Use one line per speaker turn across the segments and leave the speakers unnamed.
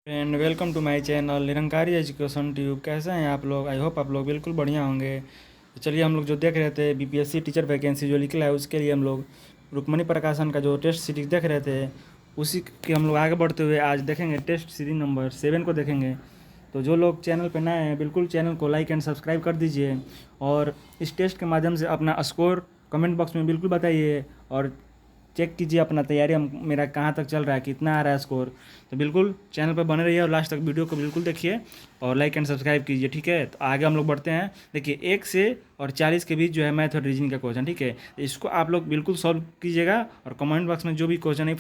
And welcome to my channel Nirankari education tube. कैसे हैं आप लोग? आई होप आप लोग बिल्कुल बढ़िया होंगे। तो चलिए, हम लोग जो देख रहे थे बीपीएससी टीचर वैकेंसी जो निकला है, उसके लिए हम लोग रुक्मणी प्रकाशन का जो टेस्ट सीरीज देख रहे थे, उसी के हम लोग आगे बढ़ते हुए आज देखेंगे टेस्ट सीरीज नंबर 7 को देखेंगे। तो जो लोग चैनल पर नए हैं, बिल्कुल चैनल को लाइक एंड सब्सक्राइब कर दीजिए और इस टेस्ट के माध्यम से अपना स्कोर कमेंट बॉक्स में बिल्कुल बताइए और चेक कीजिए अपना तैयारी मेरा कहाँ तक चल रहा है, कितना आ रहा है स्कोर। तो बिल्कुल चैनल पर बने रहिए और लास्ट तक वीडियो को बिल्कुल देखिए और लाइक एंड सब्सक्राइब कीजिए, ठीक है। तो आगे हम लोग बढ़ते हैं। देखिए 1 से और 40 के बीच जो है मैथ और रीजनिंग का क्वेश्चन, ठीक है। तो इसको आप लोग बिल्कुल सॉल्व कीजिएगा और कमेंट बॉक्स में जो भी क्वेश्चन नहीं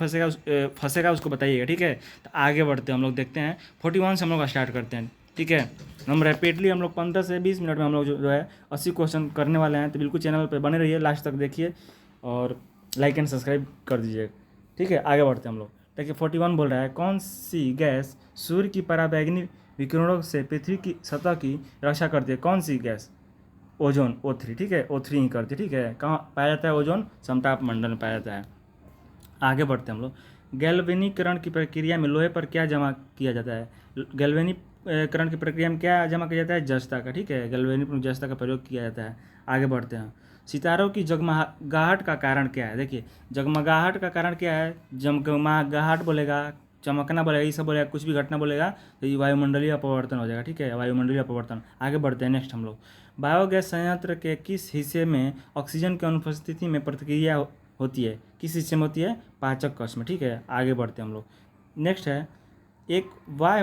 फंसेगा उसको बताइएगा, ठीक है। तो आगे बढ़ते हैं, हम लोग देखते हैं 41 से हम लोग स्टार्ट करते हैं, ठीक है। हम रैपिडली हम लोग 15 से 20 मिनट में हम लोग जो है 80 क्वेश्चन करने वाले हैं। तो बिल्कुल चैनल पर बने रहिए, लास्ट तक देखिए और लाइक एंड सब्सक्राइब कर दीजिए, ठीक है। आगे बढ़ते हैं हम लोग। देखिए 41 बोल रहा है, कौन सी गैस सूर्य की पराबैंगनी विकिरणों से पृथ्वी की सतह की रक्षा करती है? कौन सी गैस? ओजोन, O3, ठीक है। O3 ही करती है, ठीक है। कहाँ पाया जाता है ओजोन? समताप मंडल में पाया जाता है। आगे बढ़ते हैं हम लोग। गैल्वेनीकरण की प्रक्रिया में लोहे पर क्या जमा किया जाता है? गैल्वेनीकरण की प्रक्रिया में क्या जमा किया जाता है? जस्ता का, ठीक है। गैल्वेनिक जस्ता का प्रयोग किया जाता है। आगे बढ़ते हैं। सितारों की जगमगाहट का कारण क्या है? देखिए जगमगाहट का कारण क्या है? जगमगाहट बोलेगा, चमकना बोलेगा, ये सब बोलेगा, कुछ भी घटना बोलेगा तो ये वायुमंडलीय अपवर्तन हो जाएगा, ठीक है। वायुमंडलीय अपवर्तन। आगे बढ़ते हैं नेक्स्ट हम लोग। बायोगैस संयंत्र के किस हिस्से में ऑक्सीजन की अनुपस्थिति में प्रतिक्रिया होती है? किस हिस्से में होती है? पाचक कक्ष में, ठीक है। आगे बढ़ते हैं हम लोग। नेक्स्ट है, एक वाय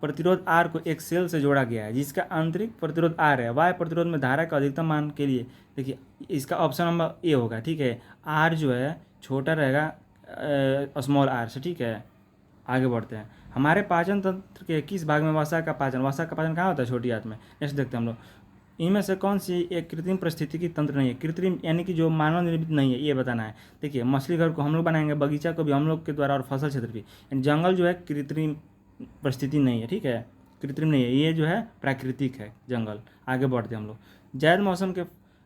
प्रतिरोध आर को एक सेल से जोड़ा गया है जिसका आंतरिक प्रतिरोध आर है। वाय प्रतिरोध में धारा का अधिकतम मान के लिए, देखिए इसका ऑप्शन नंबर ए होगा, ठीक है। आर जो है छोटा रहेगा स्मॉल आर से, ठीक है। आगे बढ़ते हैं। हमारे पाचन तंत्र के किस भाग में वसा का पाचन कहाँ होता है? छोटी आंत में। नेक्स्ट देखते हैं हम लोग। इनमें से कौन सी एक कृत्रिम परिस्थितिकी तंत्र नहीं है? कृत्रिम यानी कि जो मानव निर्मित नहीं है, ये बताना है। देखिए मछली घर को हम लोग बनाएंगे, बगीचा को भी हम लोग के द्वारा, और फसल क्षेत्र भी। जंगल जो है कृत्रिम परिस्थिति नहीं है, ठीक है। कृत्रिम नहीं है, ये जो है प्राकृतिक है जंगल। आगे बढ़ते हैं हम लोग। जायद मौसम के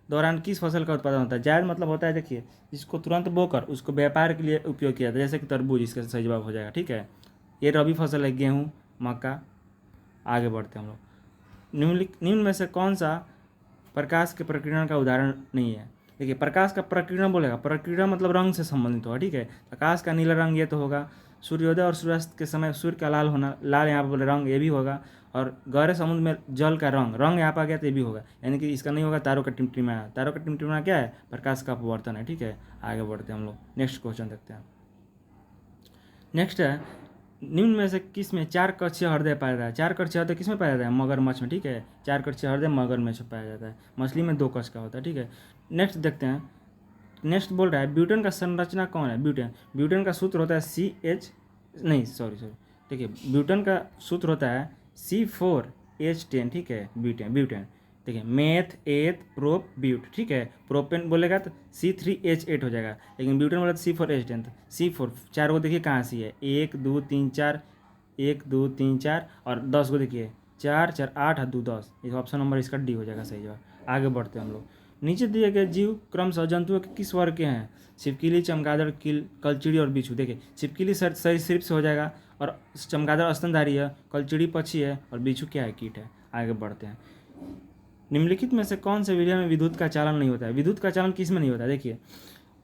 दौरान किस फसल का उत्पादन होता है? जायद मतलब होता है, देखिए इसको तुरंत बोकर उसको व्यापार के लिए उपयोग किया जाता है, जैसे कि तरबूज इसका सही जवाब हो जाएगा, ठीक है। ये रबी फसल है, गेहूँ, मक्का। आगे बढ़ते हैं हम लोग। निम्न में से कौन सा प्रकाश के प्रकीर्णन का उदाहरण नहीं है? देखिए प्रकाश का प्रकीर्णन बोलेगा, प्रकीर्णन मतलब रंग से संबंधित होगा, ठीक है। प्रकाश का नीला रंग ये तो होगा। सूर्योदय और सूर्यास्त के समय सूर्य का लाल होना, लाल यहाँ पर बोले रंग, ये भी होगा। और गहरे समुद्र में जल का रंग यहाँ पर आ गया तो ये भी होगा, यानी कि इसका नहीं होगा तारों का टिमटिमाना। तारों का टिमटिमाना क्या है? प्रकाश का अपवर्तन है, ठीक है। आगे बढ़ते हैं हम लोग, नेक्स्ट क्वेश्चन देखते हैं। नेक्स्ट है, निम्न में से किस में 4 कक्षीय हृदय पाया जाता है? 4 कक्षीय हृदय किस में पाया जाता है? मगरमच्छ में, ठीक है। 4 कक्षीय हृदय मगरमच्छ में पाया जाता है। मछली में 2 कक्ष का होता है, ठीक है। नेक्स्ट देखते हैं। नेक्स्ट बोल रहा है, ब्यूटेन का संरचना कौन है? ब्यूटेन का सूत्र होता है देखिए ब्यूटेन का सूत्र होता है C4H10, ठीक है। ब्यूटेन देखिए मेथ एथ प्रोप ब्यूट, ठीक है। प्रोपेन बोलेगा तो C3H8 हो जाएगा, लेकिन ब्यूटेन बोला तो C4H10। तो C4 4 को देखिए कहाँ सी है, 1 2 3 4, 1 2 3 4 और 10 को देखिए 4 4 8 और 2 10। इस ऑप्शन नंबर इसका डी हो जाएगा सही जवाब। आगे बढ़ते हैं हम लोग। नीचे दिए गए जीव क्रमशः जंतुओं के किस वर्ग के हैं? छिपकली, चमगादड़, कलचिड़ी और बिच्छू। देखिए छिपकली सरीसृप से हो जाएगा और चमगादड़ स्तनधारी है, कलचिड़ी पक्षी है और बिच्छू क्या है? कीट है। आगे बढ़ते हैं। निम्नलिखित में से कौन से विलय में विद्युत का चालन नहीं होता है? विद्युत का चालन किस में नहीं होता है? देखिए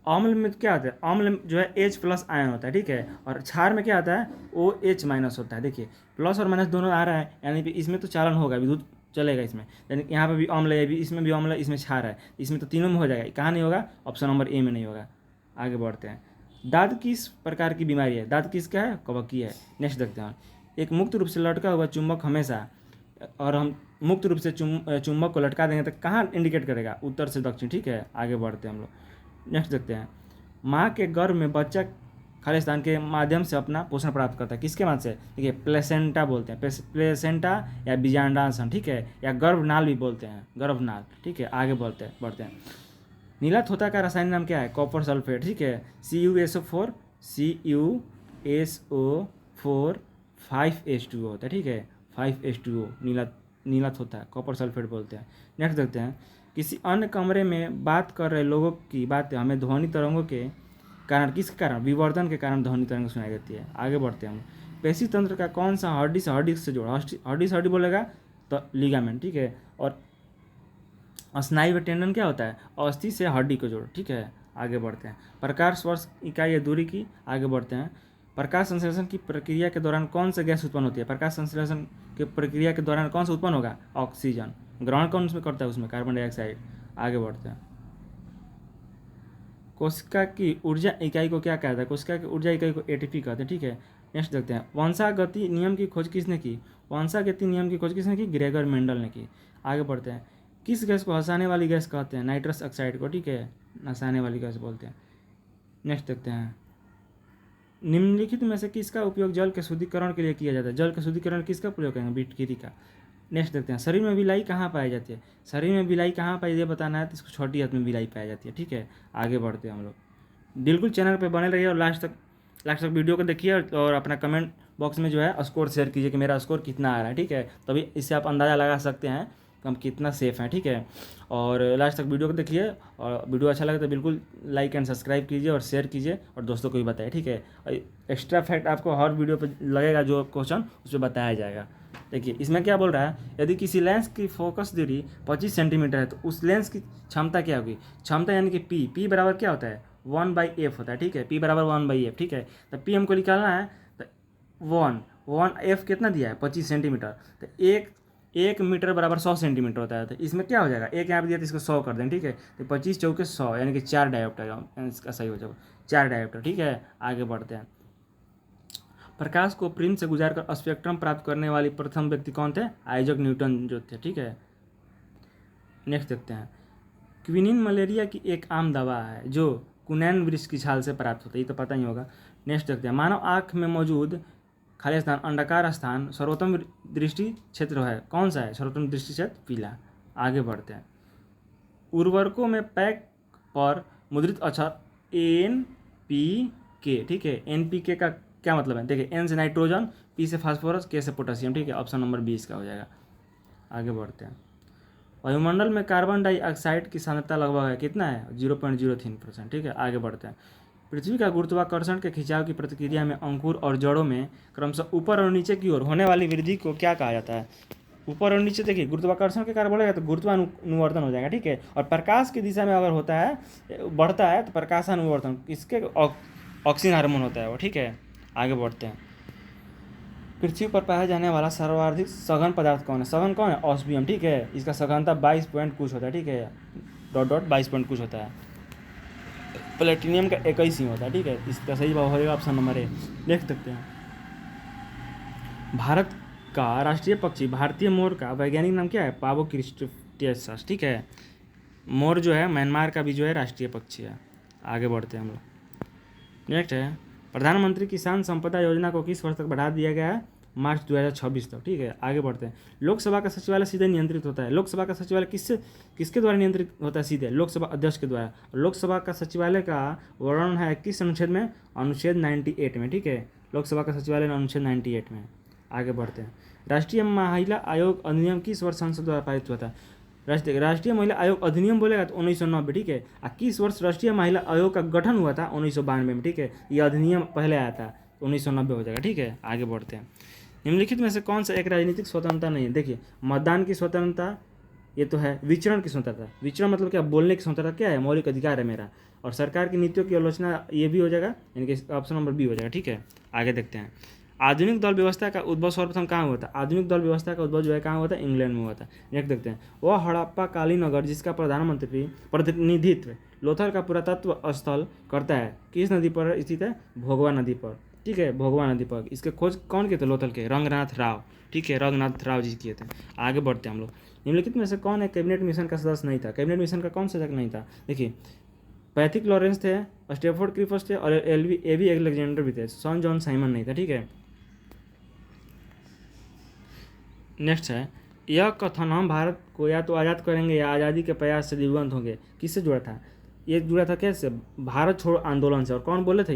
अम्ल में क्या आता है? अम्ल जो है H+ आयन होता है, ठीक है। और क्षार में क्या आता है? OH- होता है। देखिए प्लस और माइनस दोनों आ रहा है, यानी कि इसमें तो चालन होगा, विद्युत चलेगा इसमें। यानी यहाँ पे भी अम्ल है, इसमें भी अम्ल है, इसमें क्षार है, इसमें तो तीनों में हो जाएगा। कहाँ नहीं होगा? ऑप्शन नंबर ए में नहीं होगा। आगे बढ़ते हैं। दाँत किस प्रकार की बीमारी है? दाँत किसका है? कवकी है। नेक्स्ट देखते हैं। एक मुक्त रूप से लटका हुआ चुंबक हमेशा, और हम मुक्त रूप से चुंबक को लटका देंगे तो कहाँ इंडिकेट करेगा? उत्तर से दक्षिण, ठीक है। आगे बढ़ते हैं हम लोग। नेक्स्ट देखते हैं। माँ के गर्भ में बच्चा खालिस्तान के माध्यम से अपना पोषण प्राप्त करता है, किसके माध्यम से? देखिए प्लेसेंटा बोलते हैं, प्लेसेंटा या बीजांडासन, ठीक है, या गर्भनाल भी बोलते हैं, गर्भनाल, ठीक है। आगे बढ़ते हैं। नीला थोथा का रासायनिक नाम क्या है? कॉपर सल्फेट, ठीक है। CuSO4 5H2O होता है, ठीक है। 5H2O नीला थोथा कॉपर सल्फेट बोलते हैं। नेक्स्ट देखते हैं। किसी अन्य कमरे में बात कर रहे लोगों की बातें हमें ध्वनि तरंगों के कारण, किसके कारण? विवर्धन के कारण ध्वनि तरंग सुनाई देती है। आगे बढ़ते हैं हम। पेशी तंत्र का कौन सा हड्डी से जोड़, हड्डी से हड्डी बोलेगा तो लिगामेंट, ठीक है। और स्नायु व टेंडन क्या होता है, अस्थि से हड्डी को जोड़, ठीक है। आगे बढ़ते हैं। प्रकाश वर्ष इकाई है दूरी की। आगे बढ़ते हैं। प्रकाश संश्लेषण की प्रक्रिया के दौरान कौन सा गैस उत्पन्न होती है, प्रकाश संश्लेषण की प्रक्रिया के दौरान कौन सा उत्पन्न होगा, ऑक्सीजन। ग्रहण कौन उसमें करता है, उसमें कार्बन डाइऑक्साइड। आगे बढ़ते हैं। कोशिका की ऊर्जा इकाई को क्या कहता है, कोशिका की ऊर्जा इकाई को एटीपी कहते हैं, ठीक है। नेक्स्ट देखते हैं। वंशागति नियम की खोज किसने की, वंशागति नियम की खोज किसने की, ग्रेगर मेंडल ने की। आगे बढ़ते हैं। किस गैस को हंसाने वाली गैस कहते हैं, नाइट्रस ऑक्साइड को, ठीक है, हंसाने वाली गैस बोलते हैं। नेक्स्ट देखते हैं। निम्नलिखित में से किसका उपयोग जल के शुद्धिकरण के लिए किया जाता है, जल के शुद्धिकरण किसका प्रयोग करेंगे, बिटकिरी का। नेक्स्ट देखते हैं। शरीर में बिलाई कहाँ पाई जाती है, शरीर में बिलाई कहाँ पाई ये बताना है, तो इसको छोटी हाथ में बिलाई पाई जाती है, ठीक है। आगे बढ़ते हैं हम लोग। बिल्कुल चैनल पे बने रहिए और लास्ट तक वीडियो को देखिए और अपना कमेंट बॉक्स में जो है स्कोर शेयर कीजिए कि मेरा स्कोर कितना आ रहा है, ठीक है। तभी इससे आप अंदाज़ा लगा सकते हैं कि हम कितना सेफ़ हैं, ठीक है। और लास्ट तक वीडियो को देखिए और वीडियो अच्छा लगे तो बिल्कुल लाइक एंड सब्सक्राइब कीजिए और शेयर कीजिए और दोस्तों को भी बताइए, ठीक है। एक्स्ट्रा फैक्ट आपको हर वीडियो पे लगेगा, जो क्वेश्चन उस पर बताया जाएगा। देखिए इसमें क्या बोल रहा है, यदि किसी लेंस की फोकस दूरी 25 सेंटीमीटर है तो उस लेंस की क्षमता क्या होगी, क्षमता यानी कि पी बराबर क्या होता है, 1/f होता है, ठीक है। पी बराबर 1/f, ठीक है। तो पी हमको निकालना है तो 1 कितना दिया है, 25 सेंटीमीटर। तो एक मीटर बराबर 100 सेंटीमीटर होता है। तो इसमें क्या हो जाएगा, एक यहाँ पर दिया तो इसको 100 कर दें, ठीक है। तो 25 चौके 100 यानी कि 4 डायोप्टर, इसका सही हो जाएगा 4 डायोप्टर, ठीक है। आगे बढ़ते हैं। प्रकाश को प्रिज्म से गुजारकर स्पेक्ट्रम प्राप्त करने वाली प्रथम व्यक्ति कौन थे, आइजैक न्यूटन जो थे, ठीक है। नेक्स्ट देखते हैं। क्विनिन मलेरिया की एक आम दवा है जो कुनैन वृक्ष की छाल से प्राप्त होता है, ये तो पता ही होगा। नेक्स्ट देखते हैं। मानव आँख में मौजूद खाली स्थान अंडाकार स्थान सर्वोत्तम दृष्टि क्षेत्र है, कौन सा है, सर्वोत्तम दृष्टि क्षेत्र पीला। आगे बढ़ते हैं। उर्वरकों में पैक पर मुद्रित अक्षर NPK, ठीक है। NPK का क्या मतलब है, देखिए N से नाइट्रोजन, P से फास्फोरस, K से पोटेशियम, ठीक है। ऑप्शन नंबर 20 का हो जाएगा। आगे बढ़ते हैं। वायुमंडल में कार्बन डाइऑक्साइड की सांद्रता लगभग है, कितना है, 0.03%, ठीक है। आगे बढ़ते हैं। पृथ्वी का गुरुत्वाकर्षण के खिंचाव की प्रतिक्रिया में अंकुर और जड़ों में क्रमशः ऊपर और नीचे की ओर होने वाली वृद्धि को क्या कहा जाता है, ऊपर और नीचे, देखिए गुरुत्वाकर्षण के कारण बढ़ेगा तो गुरुत्वानुवर्तन हो जाएगा, ठीक है। और प्रकाश की दिशा में अगर होता है, बढ़ता है तो प्रकाशानुवर्तन, किसके, ऑक्सीजन हार्मोन होता है वो, ठीक है। आगे बढ़ते हैं। पृथ्वी पर पाया जाने वाला सर्वाधिक सघन पदार्थ कौन है, सघन कौन है, ऑस्मियम, ठीक है। इसका सघनता 22 पॉइंट कुछ होता है, ठीक है, डॉट 22 पॉइंट कुछ होता है। प्लेटिनियम का 21 ही होता है, ठीक है। इसका सही जवाब होगा ऑप्शन नंबर ए। देख सकते हैं। भारत का राष्ट्रीय पक्षी भारतीय मोर का वैज्ञानिक नाम क्या है, पावो क्रिस्टेशियस, ठीक है। मोर जो है म्यांमार का भी जो है राष्ट्रीय पक्षी है। आगे बढ़ते हैं हम लोग। नेक्स्ट है। प्रधानमंत्री किसान संपदा योजना को किस वर्ष तक बढ़ा दिया गया है, मार्च 2026 तक, ठीक है। आगे बढ़ते हैं। लोकसभा का सचिवालय सीधे नियंत्रित होता है, लोकसभा का सचिवालय किसके द्वारा नियंत्रित होता है, सीधे लोकसभा अध्यक्ष के द्वारा। लोकसभा का सचिवालय का वर्णन है किस अनुच्छेद में, अनुच्छेद 98 में, ठीक है। लोकसभा का सचिवालय अनुच्छेद 98 में। आगे बढ़ते हैं। राष्ट्रीय महिला आयोग अधिनियम किस वर्ष संसद द्वारा पारित हुआ था, राष्ट्रीय महिला आयोग अधिनियम बोलेगा तो 1990, ठीक है। किस वर्ष राष्ट्रीय महिला आयोग का गठन हुआ था, 1992 में, ठीक है। ये अधिनियम पहले आया था, 1990 हो जाएगा, ठीक है। आगे बढ़ते हैं। निम्नलिखित में से कौन सा एक राजनीतिक स्वतंत्रता नहीं है, देखिए मतदान की स्वतंत्रता, ये तो है। विचरण की स्वतंत्रता, विचरण मतलब क्या, बोलने की स्वतंत्रता क्या है, मौलिक अधिकार है मेरा। और सरकार की नीतियों की आलोचना, ये भी हो जाएगा, यानी कि ऑप्शन नंबर बी हो जाएगा, ठीक है। आगे देखते हैं। आधुनिक दल व्यवस्था का उद्भव सर्वप्रथम कहाँ हुआ था, आधुनिक दल व्यवस्था का उद्भव जो है कहाँ हुआ था, इंग्लैंड में हुआ था। नेक्स्ट देखते हैं। वह हड़प्पा कालीन नगर जिसका प्रधानमंत्री प्रतिनिधित्व लोथल का पुरातत्व स्थल करता है किस नदी पर स्थित है, भोगवा नदी पर, ठीक है, भोगवा नदी पर। इसके खोज कौन किए थे, लोथल के रंगनाथ राव, ठीक है, रंगनाथ राव जी किए थे। आगे बढ़ते हैं हम लोग। निम्नलिखित में से कौन है कैबिनेट मिशन का सदस्य नहीं था, कैबिनेट मिशन का कौन सदस्य नहीं था, देखिए पैथिक लॉरेंस थे, स्टेफोर्ड क्रिफस थे और एवी एलेक्जेंडर भी थे, सन जॉन साइमन नहीं था, ठीक है। नेक्स्ट है। यह कथन हम भारत को या तो आज़ाद करेंगे या आज़ादी के प्रयास से दिवंगत होंगे, किससे जुड़ा था, ये जुड़ा था कैसे, भारत छोड़ो आंदोलन से। और कौन बोले थे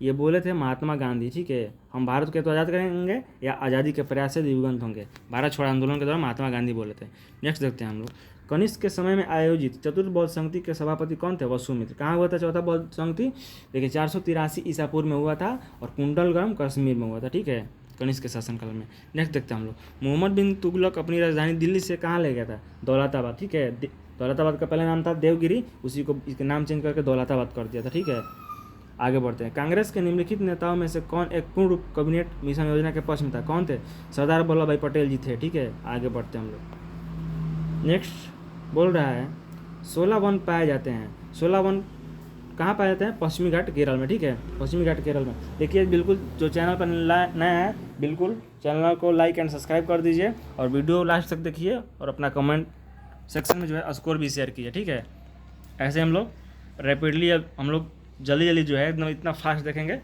ये बोले थे महात्मा गांधी, ठीक है। हम भारत को या तो आज़ाद करेंगे या आज़ादी के प्रयास से दिवंगत होंगे, भारत छोड़ो आंदोलन के दौरान महात्मा गांधी बोले थे। नेक्स्ट देखते हैं हम लोग। कनिष्क के समय में आयोजित चतुर्थ बौद्ध संगति के सभापति कौन थे, वसुमित्र। कहाँ हुआ था चौथा बौद्ध संगति, देखिए 483 ईसा पूर्व में हुआ था और कुंडलग्राम कश्मीर में हुआ था, ठीक है। कनिष्क के शासनकाल में। नेक्स्ट देखते हैं हम लोग, मोहम्मद बिन तुगलक अपनी राजधानी दिल्ली से कहाँ ले गया था? दौलताबाद, ठीक है। दौलताबाद का पहला नाम था देवगिरी, उसी को इसके नाम चेंज करके दौलताबाद कर दिया था, ठीक है। आगे बढ़ते हैं, कांग्रेस के निम्नलिखित नेताओं में से कौन एक पूर्ण कैबिनेट मिशन योजना के पक्ष में था? कौन थे? सरदार वल्लभ भाई पटेल जी थे, ठीक है। आगे बढ़ते हैं हम लोग। नेक्स्ट बोल रहा है 16 वन पाए जाते हैं। 16 वन कहाँ पाए जाते हैं? पश्चिमी घाट केरल में, ठीक है। पश्चिमी घाट केरल में। देखिए बिल्कुल जो चैनल पर नया है बिल्कुल चैनल को लाइक एंड सब्सक्राइब कर दीजिए और वीडियो लास्ट तक देखिए और अपना कमेंट सेक्शन में जो है स्कोर भी शेयर कीजिए, ठीक है। ऐसे हम लोग रैपिडली हम लोग जल्दी जो है एकदम इतना फास्ट देखेंगे।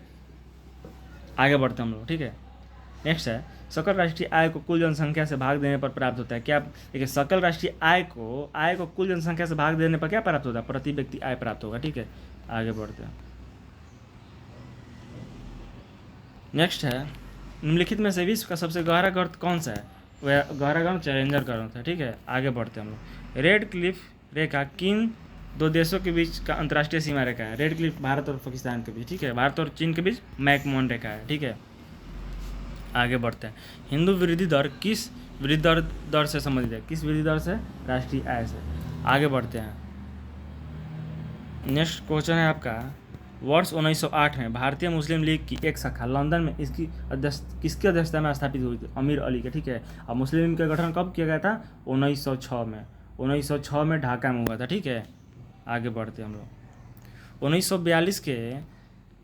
आगे बढ़ते हैं हम लोग, ठीक है। नेक्स्ट है, सकल राष्ट्रीय आय को कुल जनसंख्या से भाग देने पर प्राप्त होता है। क्या? देखिए सकल राष्ट्रीय आय को कुल जनसंख्या से भाग देने पर क्या प्राप्त होता है? प्रति व्यक्ति आय प्राप्त होगा, ठीक है। आगे बढ़ते हैं। नेक्स्ट है, निम्नलिखित में से विश्व का सबसे गहरा गर्त कौन सा है? वह गहरा गर्त चैलेंजर गर्त है, ठीक है। आगे बढ़ते हैं हम लोग। रेड क्लिफ रेखा किन दो देशों के बीच का अंतर्राष्ट्रीय सीमा रेखा है? रेड क्लिफ भारत और पाकिस्तान के बीच, ठीक है। भारत और चीन के बीच मैकमोहन रेखा है, ठीक है। आगे बढ़ते हैं, हिंदू वृद्धि दर किस वृद्धि दर से संबंधित है? किस वृद्धि दर से? राष्ट्रीय आय से। आगे बढ़ते हैं। नेक्स्ट क्वेश्चन है आपका, वर्ष 1908 में भारतीय मुस्लिम लीग की एक शाखा लंदन में किसकी अध्यक्षता में स्थापित हुई थी? अमीर अली के, ठीक है। अब मुस्लिम लीग का गठन कब किया गया था? 1906 में। 1906 में ढाका में हुआ था, ठीक है। आगे बढ़ते हैं हम लोग। 1942 के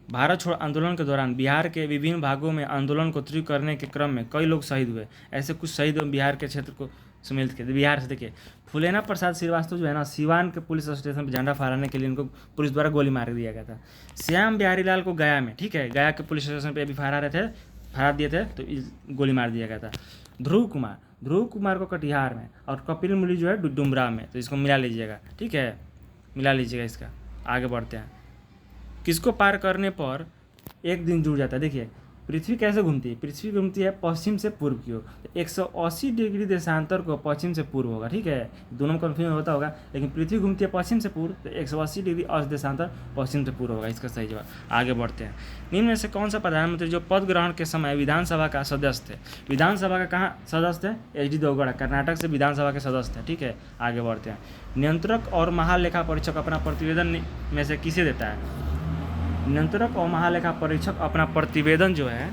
भारत छोड़ आंदोलन के दौरान बिहार के विभिन्न भागों में आंदोलन को तीव्र करने के क्रम में कई लोग शहीद हुए। ऐसे कुछ शहीद बिहार के क्षेत्र को सम्मिलित किए। बिहार से देखिए, फुलेना प्रसाद श्रीवास्तव जो है ना, सिवान के पुलिस स्टेशन पर झंडा फहराने के लिए उनको पुलिस द्वारा गोली मार दिया गया था। श्याम बिहारी लाल को गया में, ठीक है, गया के पुलिस स्टेशन पर अभी फहरा दिए थे तो गोली मार दिया गया था। ध्रुव कुमार को कटिहार में, और कपिल मुनि जो है डुमरा में, तो इसको मिला लीजिएगा, ठीक है, मिला लीजिएगा इसका। आगे बढ़ते हैं, किसको पार करने पर एक दिन जुड़ जाता है? देखिए पृथ्वी कैसे घूमती है? पृथ्वी घूमती है पश्चिम से पूर्व की ओर, 180 डिग्री देशांतर को पश्चिम से पूर्व होगा, ठीक है। दोनों में कन्फ्यूजन होता होगा, लेकिन पृथ्वी घूमती है पश्चिम से पूर्व, तो 180 डिग्री औसत देशांतर पश्चिम से पूर्व होगा, इसका सही जवाब। आगे बढ़ते हैं, निम्न में से कौन सा प्रधानमंत्री जो पद ग्रहण के समय विधानसभा का सदस्य थे? विधानसभा का कहाँ सदस्य थे? एच डी देवगौड़ा, कर्नाटक से विधानसभा के सदस्य थे, ठीक है। आगे बढ़ते हैं, नियंत्रक और महालेखा परीक्षक अपना प्रतिवेदन में से किसे देता है? नियंत्रक और महालेखा परीक्षक अपना प्रतिवेदन जो है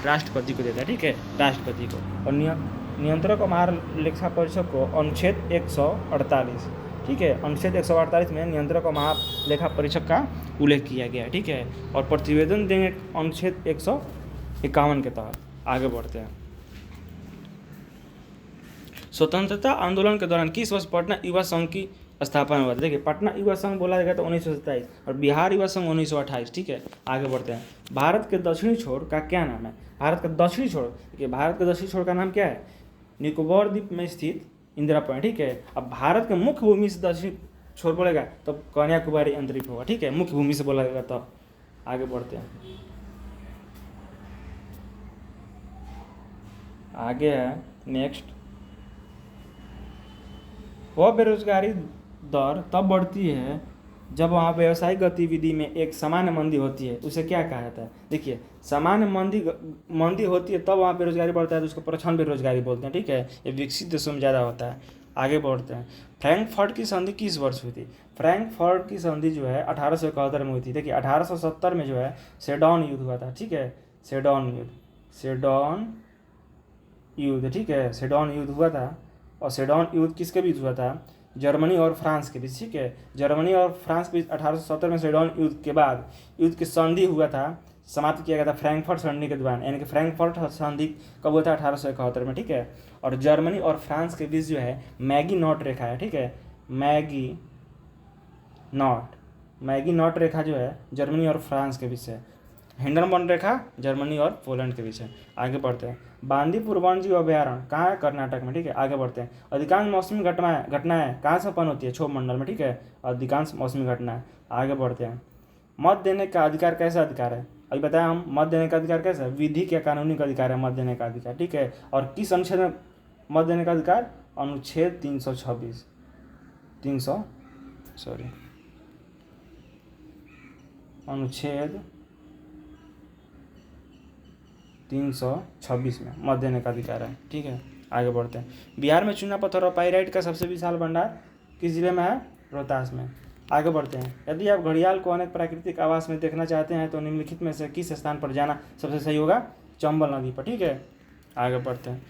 राष्ट्रपति को देता है, ठीक है, राष्ट्रपति को। और नियंत्रक और महालेखा परीक्षक को अनुच्छेद 148, ठीक है, अनुच्छेद 148 में नियंत्रक और महालेखा परीक्षक का उल्लेख किया गया है, ठीक है। और प्रतिवेदन देंगे अनुच्छेद 151 के तहत। आगे बढ़ते हैं, स्वतंत्रता आंदोलन के दौरान किस वर्ष पटना युवा संघ की स्थापना हुआ था? देखिए पटना युवा संघ बोला गया था 1927 और बिहार युवा संघ 1928, ठीक है। आगे बढ़ते हैं, भारत के दक्षिणी छोर का क्या नाम है? भारत का दक्षिणी छोर, देखिए भारत के दक्षिणी छोर का नाम क्या है? निकोबार द्वीप में स्थित इंदिरा पॉइंट, ठीक है। अब भारत के मुख्य भूमि से दक्षिणी छोर बोलेगा तो कन्याकुमारी अंतरिक्ष होगा, ठीक है, मुख्य भूमि से बोला गया। तो आगे बढ़ते हैं, आगे है नेक्स्ट, वह बेरोजगारी दर तब बढ़ती है जब वहाँ व्यवसायिक गतिविधि में एक सामान्य मंदी होती है, उसे क्या कहा जाता है? देखिए सामान्य मंदी होती है तब वहाँ बेरोजगारी बढ़ता है, तो उसको प्रच्छन्न बेरोजगारी बोलते हैं, ठीक है। ये विकसित देशों में ज़्यादा होता है। आगे बढ़ते हैं, फ्रैंकफर्ट की संधि किस वर्ष हुई थी? फ्रैंकफर्ट की संधि जो है 1871 में हुई थी। देखिए 1870 में जो है सेडॉन युद्ध हुआ था, ठीक है, सेडॉन युद्ध, ठीक है, सेडॉन युद्ध हुआ था। और सेडॉन युद्ध किसके बीच हुआ था? जर्मनी और फ्रांस के बीच, ठीक है, जर्मनी और फ्रांस के बीच 1870 में सेडॉन युद्ध के बाद युद्ध की संधि हुआ था, समाप्त किया गया था फ्रैंकफर्ट संधि के दौरान, यानी कि फ्रैंकफर्ट संधि कब हुआ था? 1871 में, ठीक है। और जर्मनी और फ्रांस के बीच जो है मैगी नॉट रेखा है, ठीक है, मैगी नॉट रेखा जो है जर्मनी और फ्रांस के बीच है। हिंडनबर्ग रेखा जर्मनी और पोलैंड के बीच है। आगे बढ़ते हैं, बांदीपुर वन्यजीव अभ्यारण्य कहाँ है? कर्नाटक में, ठीक है। आगे बढ़ते हैं, अधिकांश मौसमी घटनाएं कहाँ से उत्पन्न होती है? क्षोभ मंडल में, ठीक है, अधिकांश मौसमी घटनाएं। आगे बढ़ते हैं, मत देने का अधिकार कैसा अधिकार है? अभी बताया हम, मत देने का अधिकार कैसा है? विधि के कानूनी का अधिकार है मत देने का अधिकार, ठीक है। और किस अनुच्छेद में मत देने का अधिकार? अनुच्छेद 326, अनुच्छेद 326 में मत देने का अधिकार है। ठीक है, आगे बढ़ते हैं। बिहार में चूना पत्थर और पाइराइट का सबसे विशाल भंडार किस जिले में है? रोहतास में। आगे बढ़ते हैं। यदि आप घड़ियाल को अनेक प्राकृतिक आवास में देखना चाहते हैं तो निम्नलिखित में से किस स्थान पर जाना सबसे सही होगा? चंबल नदी पर। ठीक है, आगे बढ़ते हैं।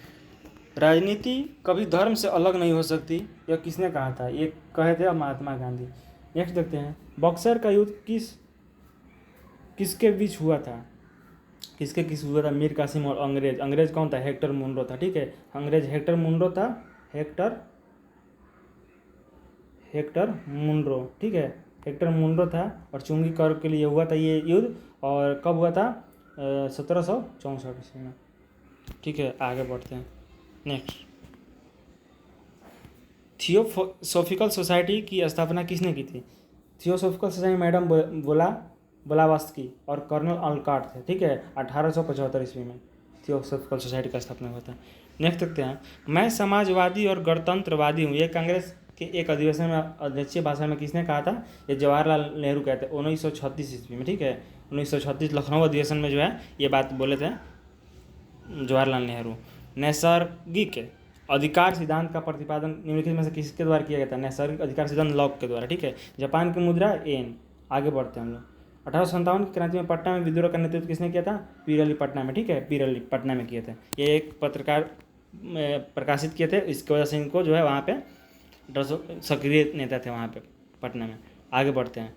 राजनीति कभी धर्म से अलग नहीं हो सकती, यह किसने कहा था? ये कहे थे महात्मा गांधी। नेक्स्ट देखते हैं। बक्सर का युद्ध किसके बीच हुआ था? किस हुआ था? मीर कासिम और अंग्रेज कौन था? हेक्टर मुनरो था। ठीक है, अंग्रेज हेक्टर मुनरो था। Hector Munro. ठीक है, हेक्टर मुनरो था और चुंगी कर के लिए हुआ था ये युद्ध। और कब हुआ था? 1764 ईस्वी में। ठीक है, आगे बढ़ते हैं। नेक्स्ट, थियोसॉफिकल सोसाइटी की स्थापना किसने की थी? थियोसॉफिकल सोसाइटी मैडम ब्लावात्स्की और कर्नल ऑलकॉट थे। ठीक है, 1875 ईस्वी में थियोसॉफिकल सोसाइटी का स्थापना हुआ था। नेक्स्ट देखते हैं। मैं समाजवादी और गणतंत्रवादी हूँ, ये कांग्रेस के एक अधिवेशन में अध्यक्षीय भाषण में किसने कहा था? ये जवाहरलाल नेहरू कहते हैं 1936 ईस्वी में। ठीक है, 1936 लखनऊ अधिवेशन में जो है ये बात बोले थे जवाहरलाल नेहरू। नैसर्गिक अधिकार सिद्धांत का प्रतिपादन निम्नलिखित में से किसके द्वारा किया गया था? नैसर्गिक अधिकार सिद्धांत लॉक के द्वारा। ठीक है, जापान की मुद्रा येन। आगे बढ़ते हैं हम लोग। 1857 की क्रांति में पटना में विद्रोह का नेतृत्व किसने किया था? पीरली पटना में। ठीक है, पीरली पटना में किए थे। ये एक पत्रकार प्रकाशित किए थे, इसकी वजह से इनको जो है वहाँ पे सक्रिय नेता थे वहाँ पे पटना में। आगे बढ़ते हैं।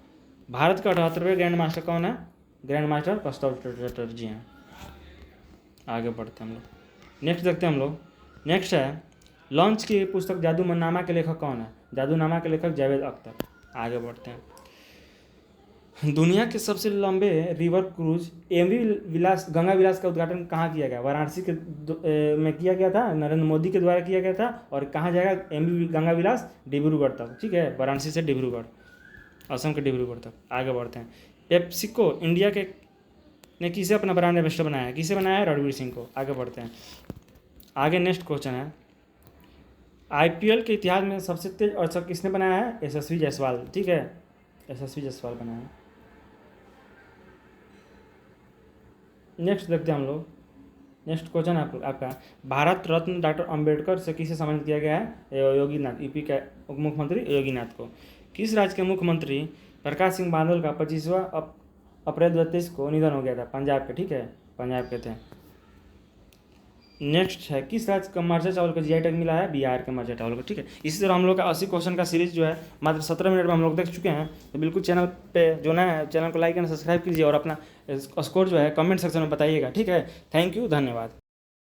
भारत का 78वें ग्रैंड मास्टर कौन है? ग्रैंड मास्टर कौस्तुभ चटर्जी हैं। आगे बढ़ते हैं हम लोग। नेक्स्ट देखते हैं हम लोग। नेक्स्ट है, लॉन्च की पुस्तक जादूनामा के लेखक कौन है? जादूनामा के लेखक जावेद अख्तर। आगे बढ़ते हैं। दुनिया के सबसे लंबे रिवर क्रूज एमवी विलास गंगा विलास का उद्घाटन कहाँ किया गया? वाराणसी के में किया गया था, नरेंद्र मोदी के द्वारा किया गया था। और कहाँ जाएगा एमवी गंगा विलास? डिब्रूगढ़ तक। ठीक है, वाराणसी से डिब्रूगढ़, असम के डिब्रूगढ़ तक। आगे बढ़ते हैं। पेप्सिको इंडिया के ने किसे अपना ब्रांड एम्बेसडर बनाया है? किसे बनाया है? रणवीर सिंह को। आगे बढ़ते हैं। आगे नेक्स्ट क्वेश्चन है, आईपीएल के इतिहास में सबसे तेज अर्चक किसने बनाया है? यशस्वी जायसवाल। ठीक है, यशस्वी जायसवाल बनाया है। नेक्स्ट देखते हैं हम लोग। नेक्स्ट क्वेश्चन आपका, भारत रत्न डॉक्टर अंबेडकर से किसे सम्मानित किया गया है? योगीनाथ, यूपी के उप मुख्यमंत्री योगीनाथ को। किस राज्य के मुख्यमंत्री प्रकाश सिंह बादल का 25वां अप्रैल 2023 को निधन हो गया था? पंजाब के। ठीक है, पंजाब के थे। नेक्स्ट है, किस राज्य का मरचा चावल का जीआई टैग मिला है? बिहार के मरचा चावल को। ठीक है, इसी तरह हम लोग का 80 क्वेश्चन का सीरीज जो है मात्र 17 मिनट में हम लोग देख चुके हैं। तो बिल्कुल चैनल पे जो नया है चैनल को लाइक एंड सब्सक्राइब कीजिए और अपना स्कोर जो है कमेंट सेक्शन में बताइएगा। ठीक है, थैंक यू, धन्यवाद।